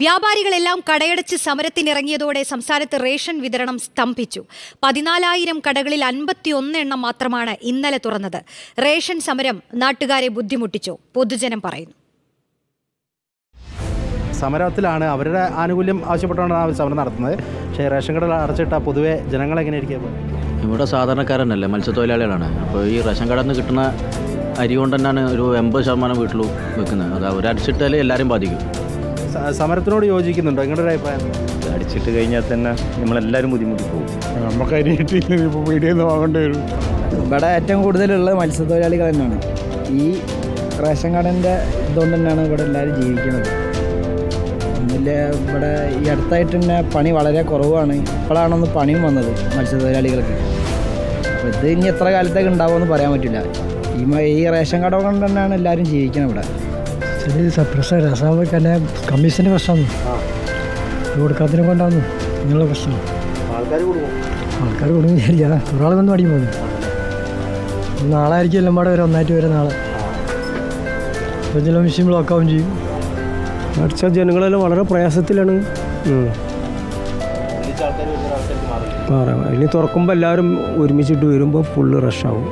വ്യാപാരികളെല്ലാം കടയടച്ച് സമരത്തിനിറങ്ങിയതോടെ സംസ്ഥാനത്ത് റേഷൻ വിതരണം സ്തംഭിച്ചു. 14,000 കടകളിൽ 51 എണ്ണം മാത്രമാണ് ഇന്നലെ തുറന്നത്. റേഷൻ സമരം നാട്ടുകാരെ ബുദ്ധിമുട്ടിച്ചു, പൊതുജനം പറയുന്നു. സമരത്തിലാണ് അവരുടെ ആനുകൂല്യം ആവശ്യപ്പെട്ടാണ് അവർ സമരം നടത്തുന്നത്. പക്ഷേ റേഷൻ കടകൾ അടച്ചിട്ട പൊതുവെ ജനങ്ങളെങ്ങനെയായിരിക്കും? ഇവിടെ സാധാരണക്കാരനല്ലേ, മത്സ്യത്തൊഴിലാളികളാണ്. അപ്പോൾ ഈ റേഷൻ കടയിൽ നിന്ന് കിട്ടുന്ന അരി കൊണ്ട് തന്നെയാണ് ഒരു 80% വീട്ടിലും വെക്കുന്നത്. അത് അവരടിച്ചിട്ടാൽ എല്ലാവരും ബാധിക്കും. സമരത്തിനോട് യോജിക്കുന്നുണ്ടോ? നിങ്ങളുടെ ഒരു അഭിപ്രായം? അടിച്ചിട്ട് കഴിഞ്ഞാൽ തന്നെ നമ്മളെല്ലാവരും ബുദ്ധിമുട്ടി പോകും. നമുക്ക് അരി കിട്ടിയില്ല, ഇപ്പോൾ വീട്ടിൽ നിന്ന് വാങ്ങേണ്ടി വരും. ഇവിടെ ഏറ്റവും കൂടുതലുള്ളത് മത്സ്യത്തൊഴിലാളികൾ തന്നെയാണ്. ഈ റേഷൻ കടൻ്റെ ഇതുകൊണ്ട് തന്നെയാണ് ഇവിടെ എല്ലാവരും ജീവിക്കുന്നത്. ഒന്നില്ല, ഇവിടെ ഈ അടുത്തായിട്ട് തന്നെ പണി വളരെ കുറവാണ്. ഇപ്പോഴാണൊന്ന് പണിയും വന്നത് മത്സ്യത്തൊഴിലാളികൾക്ക്. അപ്പോൾ ഇത് ഇനി എത്ര കാലത്തേക്ക് ഉണ്ടാവുമെന്ന് പറയാൻ പറ്റില്ല. ഈ റേഷൻ കട കൊണ്ട് തന്നെയാണ് എല്ലാവരും ജീവിക്കുന്നത് ഇവിടെ. പ്രശ്നം രസമാകുമ്പോൾ തന്നെ കമ്മീഷൻ്റെ പ്രശ്നമാണ്, കൊടുക്കാത്തതിനെ കൊണ്ടാണ് നിങ്ങളുടെ പ്രശ്നം. ആൾക്കാർ കൊടുക്കും ശരിയാ, ഒരാൾ വന്ന് പഠിക്കും പോകുന്നു. നാളെ ആയിരിക്കും എല്ലാം പാടെ വരെ ഒന്നായിട്ട് വരെ നാളെ ഇപ്പോൾ ചില മെഷീൻ ബ്ലോക്ക് ആവുകയും ചെയ്യും. അടിച്ച ജനങ്ങളെല്ലാം വളരെ പ്രയാസത്തിലാണ്. ഇനി തുറക്കുമ്പോൾ എല്ലാവരും ഒരുമിച്ചിട്ട് വരുമ്പോൾ ഫുള്ള് റഷാവും.